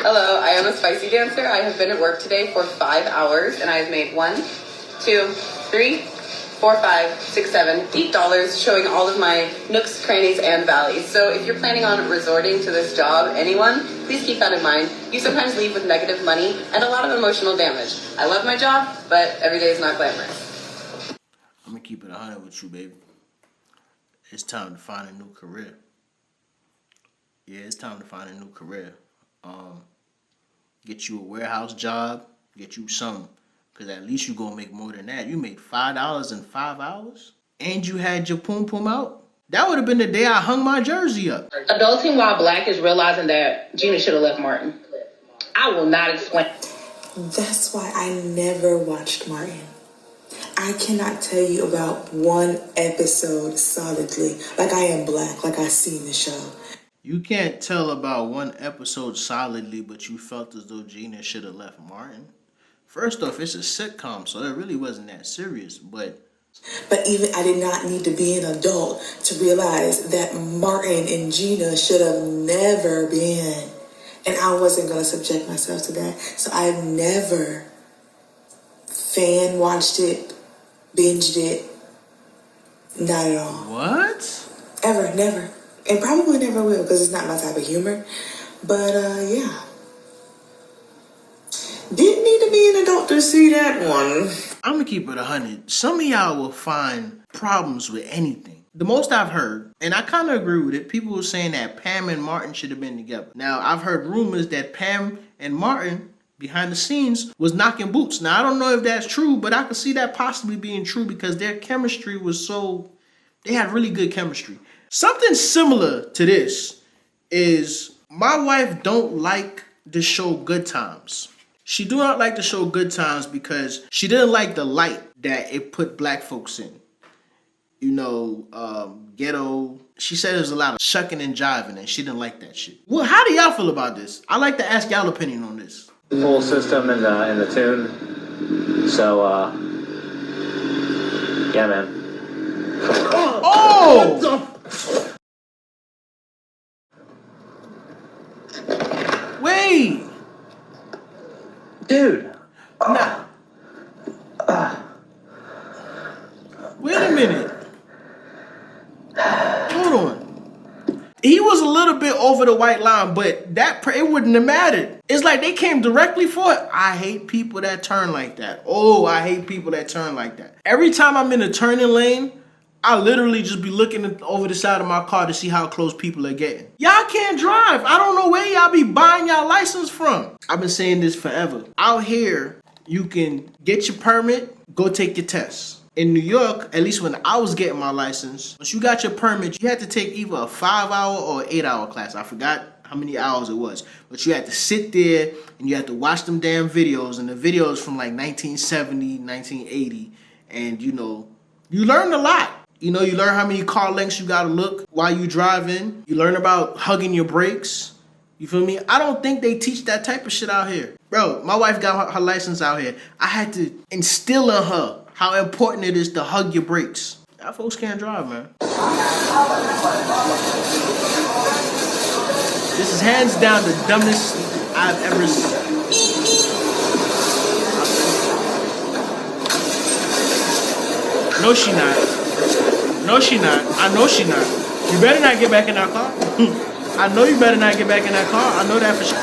Hello, I am a spicy dancer. I have been at work today for 5 hours and I've made 1, 2, 3, 4, 5, 6, 7, $8 showing all of my nooks, crannies, and valleys. So if you're planning on resorting to this job, anyone, please keep that in mind. You sometimes leave with negative money and a lot of emotional damage. I love my job, but every day is not glamorous. I'm gonna keep it 100 with you, baby. It's time to find a new career. Yeah, it's time to find a new career. Get you a warehouse job, get you something. Because at least you gonna make more than that. You made $5 in 5 hours? And you had your poom poom out? That would have been the day I hung my jersey up. Adulting while black is realizing that Gina should have left Martin. I will not explain. That's why I never watched Martin. I cannot tell you about one episode solidly. Like I am black, like I seen the show. You can't tell about one episode solidly, but you felt as though Gina should have left Martin. First off, it's a sitcom, so it really wasn't that serious, But even I did not need to be an adult to realize that Martin and Gina should have never been. And I wasn't going to subject myself to that. So I've never fan watched it, binged it. Not at all. What? Ever, never. And probably never will, because it's not my type of humor. But, yeah. Didn't need to be an adult to see that one. I'm going to keep it 100. Some of y'all will find problems with anything. The most I've heard, and I kind of agree with it, people were saying that Pam and Martin should have been together. Now, I've heard rumors that Pam and Martin, behind the scenes, was knocking boots. Now, I don't know if that's true, but I could see that possibly being true because their chemistry was they had really good chemistry. Something similar to this is my wife don't like the show Good Times. She do not like the show Good Times because she didn't like the light that it put black folks in. You know, ghetto. She said there's a lot of shucking and jiving and she didn't like that shit. Well, how do y'all feel about this? I'd like to ask y'all opinion on this. Full system in the tune. So, yeah, man. Oh! Wait! Dude! Nah. Wait a minute. Hold on. He was a little bit over the white line, but it wouldn't have mattered. It's like they came directly for it. I hate people that turn like that. Oh, I hate people that turn like that. Every time I'm in a turning lane, I literally just be looking over the side of my car to see how close people are getting. Y'all can't drive. I don't know where y'all be buying y'all license from. I've been saying this forever. Out here, you can get your permit, go take your test. In New York, at least when I was getting my license, once you got your permit, you had to take either a 5-hour or 8-hour class. I forgot how many hours it was. But you had to sit there and you had to watch them damn videos. And the videos from like 1970, 1980. And you know, you learned a lot. You know, you learn how many car lengths you gotta look while you driving. You learn about hugging your brakes. You feel me? I don't think they teach that type of shit out here. Bro, my wife got her license out here. I had to instill in her how important it is to hug your brakes. Y'all folks can't drive, man. This is hands down the dumbest I've ever seen. No, she not. No, she not. I know she not. You better not get back in that car. I know you better not get back in that car. I know that for sure.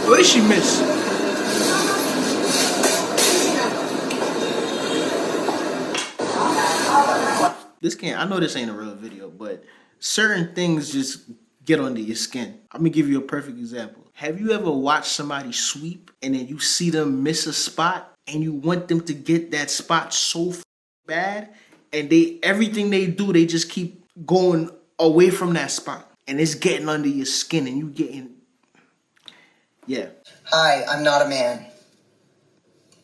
What did she miss? I know this ain't a real video, but certain things just get under your skin. I'm gonna give you a perfect example. Have you ever watched somebody sweep and then you see them miss a spot and you want them to get that spot so bad and everything they do, they just keep going away from that spot and it's getting under your skin and you getting, yeah. Hi, I'm not a man.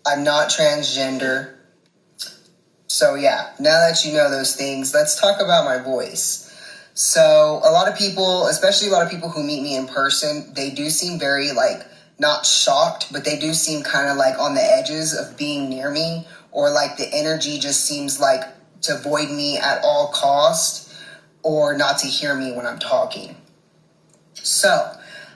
I'm not transgender. So yeah, now that you know those things, let's talk about my voice. So a lot of people, especially a lot of people who meet me in person, they do seem very not shocked, but they do seem kind of like on the edges of being near me, or like the energy just seems like to avoid me at all cost, or not to hear me when I'm talking. So,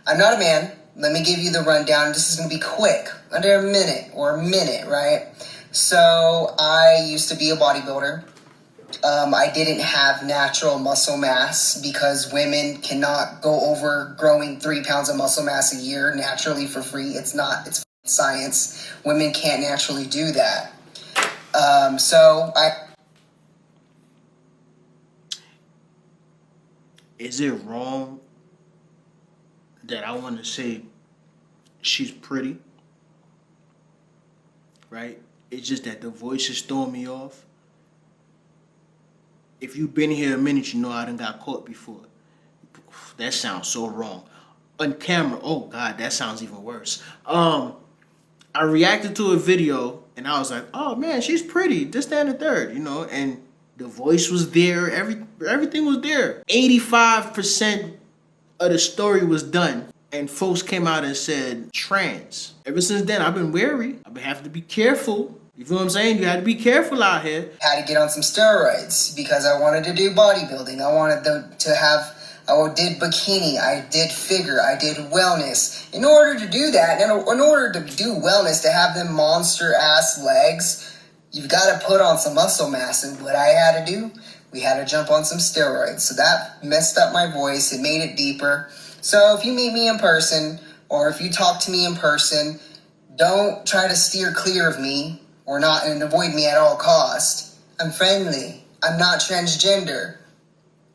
I'm not a man. Let me give you the rundown. This is going to be quick, under a minute, right? So, I used to be a bodybuilder. I didn't have natural muscle mass because women cannot go over growing 3 pounds of muscle mass a year naturally for free. It's science. Women can't naturally do that. Is it wrong that I want to say she's pretty? Right? It's just that the voice is throwing me off. If you've been here a minute, you know I done got caught before. That sounds so wrong. On camera, oh God, that sounds even worse. I reacted to a video and I was like, oh man, she's pretty. This, that, and the third, you know, and the voice was there, everything was there. 85% of the story was done. And folks came out and said, trans. Ever since then, I've been wary. I've been having to be careful. You feel what I'm saying? You had to be careful out here. Had to get on some steroids because I wanted to do bodybuilding. I did bikini, I did figure, I did wellness. In order to do that, in order to do wellness, to have them monster ass legs, you've got to put on some muscle mass. And what I had to do, we had to jump on some steroids. So that messed up my voice. It made it deeper. So if you meet me in person, or if you talk to me in person, don't try to steer clear of me or not and avoid me at all cost. I'm friendly. I'm not transgender.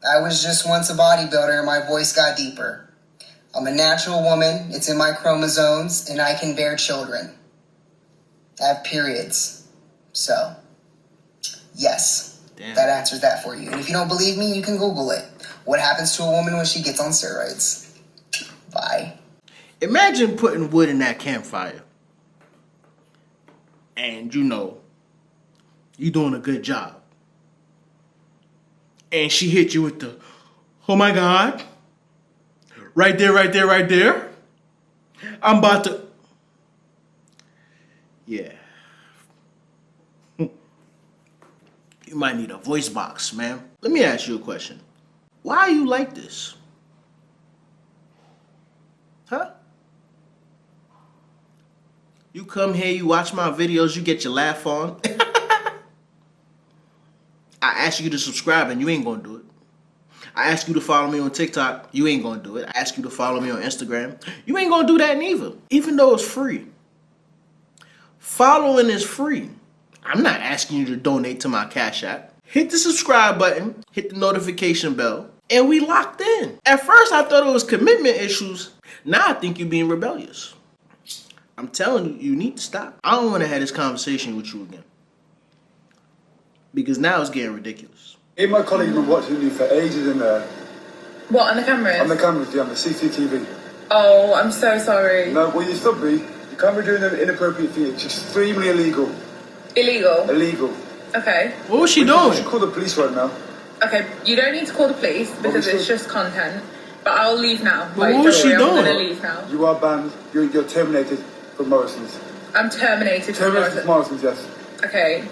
I was just once a bodybuilder and my voice got deeper. I'm a natural woman. It's in my chromosomes and I can bear children. I have periods. So, yes, Damn. That answers that for you. And if you don't believe me, you can Google it. What happens to a woman when she gets on steroids? Bye. Imagine putting wood in that campfire. And you know, you doing a good job. And she hit you with the, oh my God, right there, right there, right there. I'm about to, yeah. You might need a voice box, man. Let me ask you a question. Why are you like this? Huh? You come here, you watch my videos, you get your laugh on. I ask you to subscribe and you ain't gonna do it. I ask you to follow me on TikTok, you ain't gonna do it. I ask you to follow me on Instagram, you ain't gonna do that neither. Even though it's free. Following is free. I'm not asking you to donate to my Cash App. Hit the subscribe button, hit the notification bell, and we locked in. At first I thought it was commitment issues. Now I think you're being rebellious. I'm telling you, you need to stop. I don't want to have this conversation with you again. Because now it's getting ridiculous. Me and my colleague have been watching you for ages in there. What, on the cameras? On the cameras, yeah, on the CCTV. Oh, I'm so sorry. No, well, you stop me. You can't be doing an inappropriate thing. It's extremely illegal. Illegal? Illegal. Okay. What was she You doing? should call the police right now. Okay, you don't need to call the police because it's just content. But I'll leave now. But what was she doing? I'm gonna leave now. You are banned. You're terminated from Morrison's. I'm terminated from Terminated Morrison. from Morrison's, yes. Okay.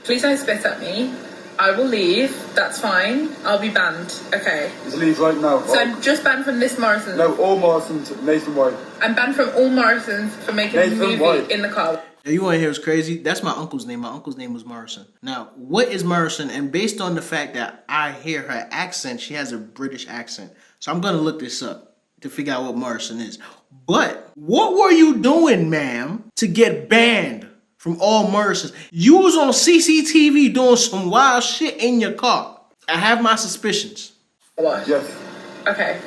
Please don't spit at me. I will leave. That's fine. I'll be banned. Okay. Just leave right now. So I'm just banned from this Morrison. No, all Morrison's nationwide. I'm banned from all Morrisons for making a movie Nationwide. in the car. Yeah, you want to hear what's crazy? That's my uncle's name. My uncle's name was Morrison. Now, what is Morrison? And based on the fact that I hear her accent, she has a British accent. So I'm going to look this up to figure out what Morrison is. But what were you doing, ma'am, to get banned from all Morrisons? You was on CCTV doing some wild shit in your car. I have my suspicions. Wash. Yes. Okay.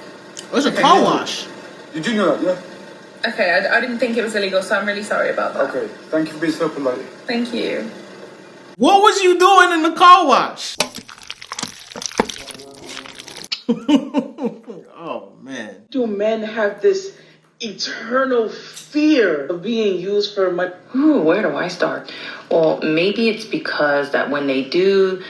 Oh, it's a car wash. You do know that, yeah? Okay, I didn't think it was illegal, so I'm really sorry about that. Okay. Thank you for being so polite. Thank you. What was you doing in the car wash? Oh, man. Do men have this eternal fear of being used for money? Ooh, where do I start? Well, maybe it's because that when they do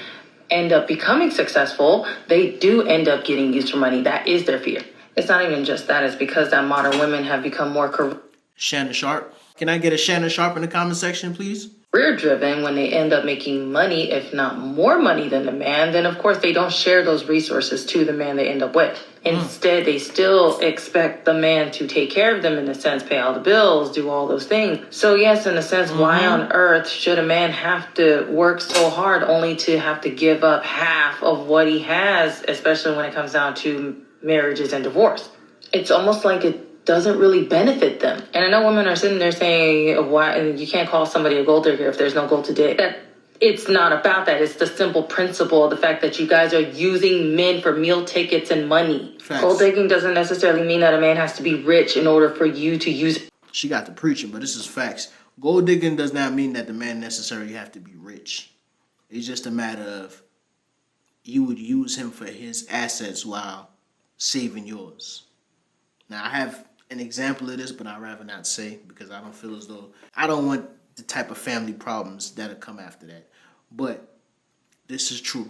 end up becoming successful, they do end up getting used for money. That is their fear. It's not even just that. It's because that modern women have become more corrupt. Shannon Sharp. Can I get a Shannon Sharp in the comment section, please? Career driven, when they end up making money, if not more money than the man, then of course they don't share those resources to the man they end up with. Instead, they still expect the man to take care of them, in a sense, pay all the bills, do all those things. So yes, in a sense, why on earth should a man have to work so hard only to have to give up half of what he has, especially when it comes down to marriages and divorce? It's almost like it doesn't really benefit them. And I know women are sitting there saying, why you can't call somebody a gold digger if there's no gold to dig. That it's not about that. It's the simple principle of the fact that you guys are using men for meal tickets and money. Facts. Gold digging doesn't necessarily mean that a man has to be rich in order for you to use it. She got the preaching, but this is facts. Gold digging does not mean that the man necessarily have to be rich. It's just a matter of you would use him for his assets while saving yours. Now, I have an example of this, but I'd rather not say because I don't feel as though I don't want the type of family problems that'll come after that. But this is true.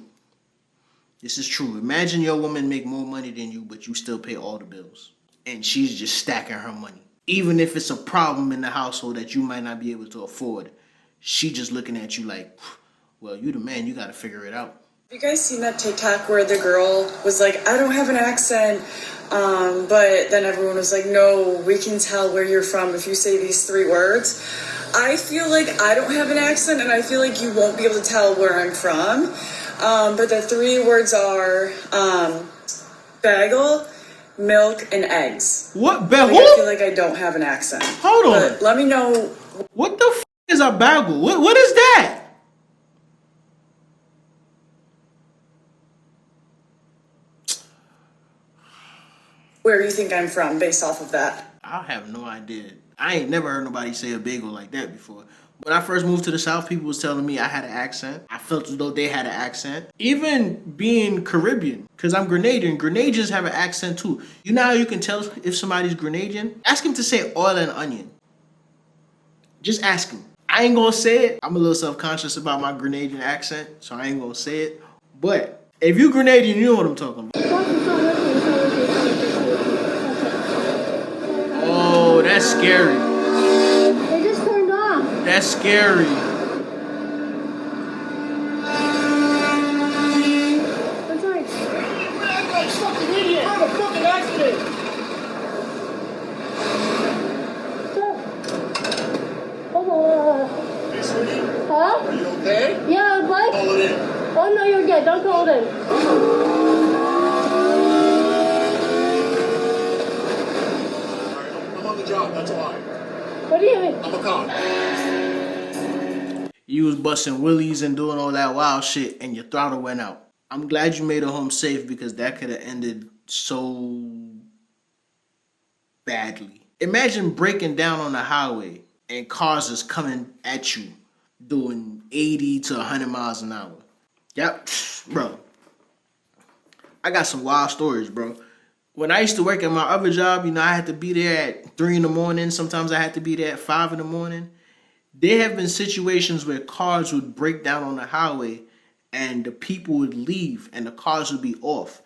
This is true. Imagine your woman make more money than you, but you still pay all the bills. And she's just stacking her money. Even if it's a problem in the household that you might not be able to afford, she just looking at you like, well, you the man, you got to figure it out. Have you guys seen that TikTok where the girl was like, I don't have an accent, but then everyone was like, no, we can tell where you're from if you say these 3 words. I feel like I don't have an accent, and I feel like you won't be able to tell where I'm from. But the 3 words are bagel, milk, and eggs. What? Bagel? Like, I feel like I don't have an accent. Hold on. But let me know. What the f*** is a bagel? What is that? Where you think I'm from based off of that. I have no idea. I ain't never heard nobody say a bagel like that before. When I first moved to the South, people was telling me I had an accent. I felt as though they had an accent. Even being Caribbean, because I'm Grenadian. Grenadians have an accent too. You know how you can tell if somebody's Grenadian? Ask him to say oil and onion. Just ask him. I ain't gonna say it. I'm a little self-conscious about my Grenadian accent, so I ain't gonna say it. But if you Grenadian, you know what I'm talking about. Oh, that's scary. They just turned off. That's scary. That's right. Fucking idiot. What a fucking accident. Hey, sweetie. Huh? Are you okay? Yeah, what? Call it in. Oh, no, you're good. Don't call it in. That's why. What do you mean? I'm a cop. You was busting willies and doing all that wild shit and your throttle went out. I'm glad you made it home safe because that could have ended so badly. Imagine breaking down on the highway and cars is coming at you doing 80 to 100 miles an hour. Yep, bro. I got some wild stories, bro. When I used to work at my other job, you know, I had to be there at 3 in the morning. Sometimes I had to be there at 5 in the morning. There have been situations where cars would break down on the highway and the people would leave and the cars would be off.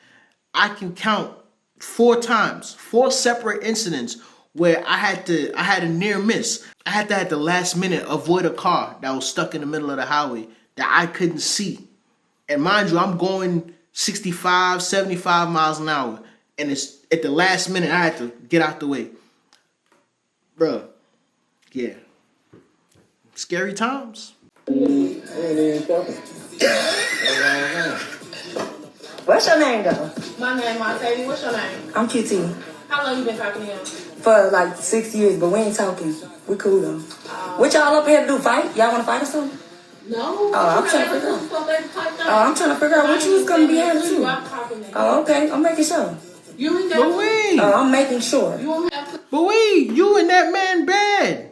I can count 4 times, 4 separate incidents where I had a near miss. I had to at the last minute avoid a car that was stuck in the middle of the highway that I couldn't see. And mind you, I'm going 65, 75 miles an hour. And it's at the last minute I had to get out the way. Bruh, yeah. Scary times. What's your name, though? My name, Martini. What's your name? I'm QT. How long you been talking to him? For like 6 years, but we ain't talking. We cool, though. What y'all up here to do, fight? Y'all want to fight or something? No. Oh, I'm trying to figure out. I'm trying to figure out what you was going to be having, too. Oh, okay. I'm making sure. You ain't But wait. Oh, I'm making sure. You won't have to. But wait, you and that man bad.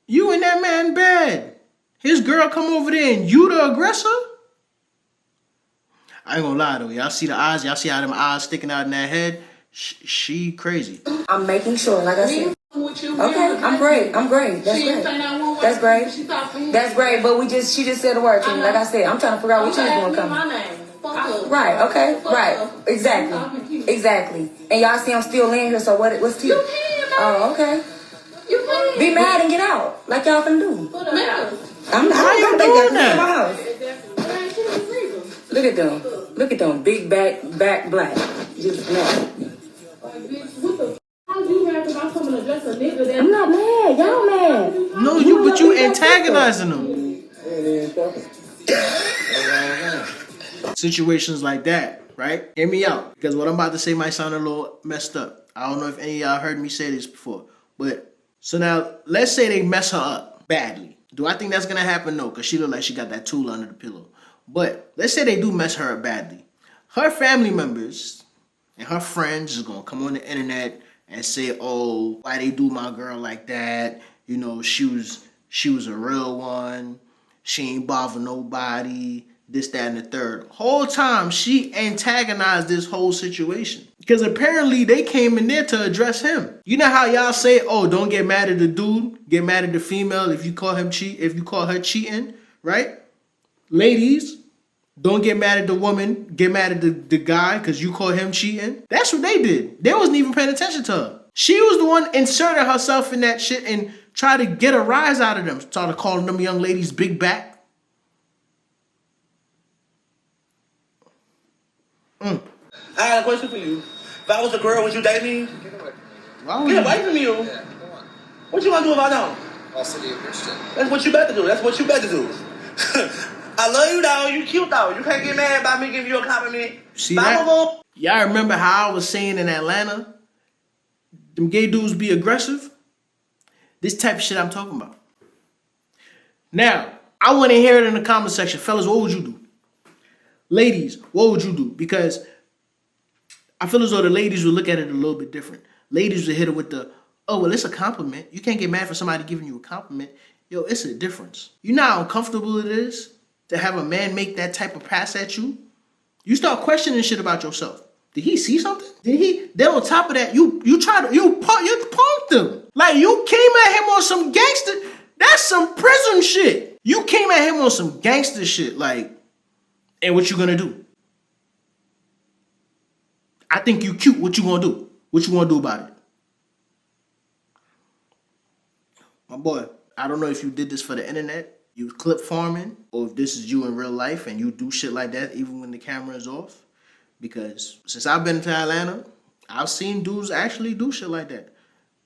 You and that man bad. His girl come over there and you the aggressor? I ain't gonna lie though. Y'all see the eyes? Y'all see how them eyes sticking out in that head? She crazy. I'm making sure, like I said. With you, Okay, I'm great. I'm great. That's great. That's great. That's great. But she just said a word to me. Like I said, I'm trying to figure out what you was doing coming. My name. Right, okay, right. Exactly. And y'all see I'm still in here, so what's T? You can, Oh, okay. Be mad and get out, like y'all finna do. I don't think doing that's in my that? house. Look at them. Look at them. Big back black. Just mad. How you mad because I'm coming to address a nigga that... I'm not mad. Y'all mad. No, but you antagonizing them. Situations like that, right? Hear me out, because what I'm about to say might sound a little messed up. I don't know if any of y'all heard me say this before, but so now let's say they mess her up badly. Do I think that's gonna happen? No, because she look like she got that tool under the pillow. But let's say they do mess her up badly. Her family members and her friends is gonna come on the internet and say, "Oh, why they do my girl like that? You know, she was a real one. She ain't bother nobody. This, that, and the third." Whole time she antagonized this whole situation because apparently they came in there to address him. You know how y'all say, "Oh, don't get mad at the dude, get mad at the female if you call her cheating," right? Ladies, don't get mad at the woman, get mad at the guy because you call him cheating. That's what they did. They wasn't even paying attention to her. She was the one inserting herself in that shit and try to get a rise out of them. Started calling them young ladies big back. I got a question for you. If I was a girl, would you date me? Get away from you. Yeah, come on. What you gonna do if I don't? I'll say a Christian. That's what you better do. That's what you better do. I love you, though. You cute, though. You can't get mad about me giving you a compliment. See that? Y'all remember how I was saying in Atlanta, them gay dudes be aggressive? This type of shit I'm talking about. Now, I want to hear it in the comment section. Fellas, what would you do? Ladies, what would you do? Because I feel as though the ladies would look at it a little bit different. Ladies would hit it with the, "Oh, well, it's a compliment. You can't get mad for somebody giving you a compliment." Yo, it's a difference. You know how uncomfortable it is to have a man make that type of pass at you? You start questioning shit about yourself. Did he see something? Then on top of that, you punked him. Like, you came at him on some gangster. That's some prison shit. You came at him on some gangster shit. Like, and what you gonna do? I think you cute. What you gonna do? What you gonna do about it? My boy, I don't know if you did this for the internet, you clip farming, or if this is you in real life and you do shit like that even when the camera is off. Because since I've been to Atlanta, I've seen dudes actually do shit like that.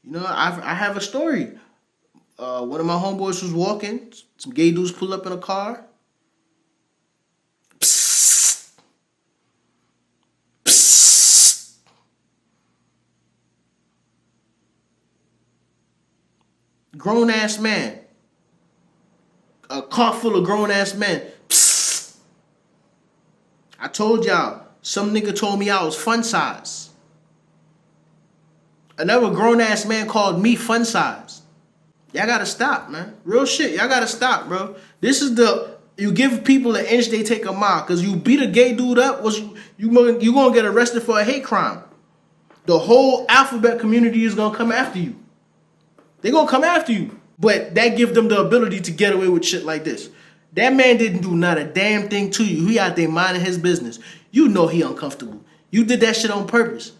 You know, I have a story. One of my homeboys was walking. Some gay dudes pull up in a car. Psst. Psst. Grown-ass man. A car full of grown-ass men. Psst. I told y'all. Some nigga told me I was fun size. Another grown-ass man called me fun size. Y'all gotta stop, man. Real shit. Y'all gotta stop, bro. This is you give people an inch, they take a mile. Because you beat a gay dude up, you gonna get arrested for a hate crime. The whole alphabet community is gonna come after you. They gonna come after you. But that gives them the ability to get away with shit like this. That man didn't do not a damn thing to you. He out there minding his business. You know he uncomfortable. You did that shit on purpose.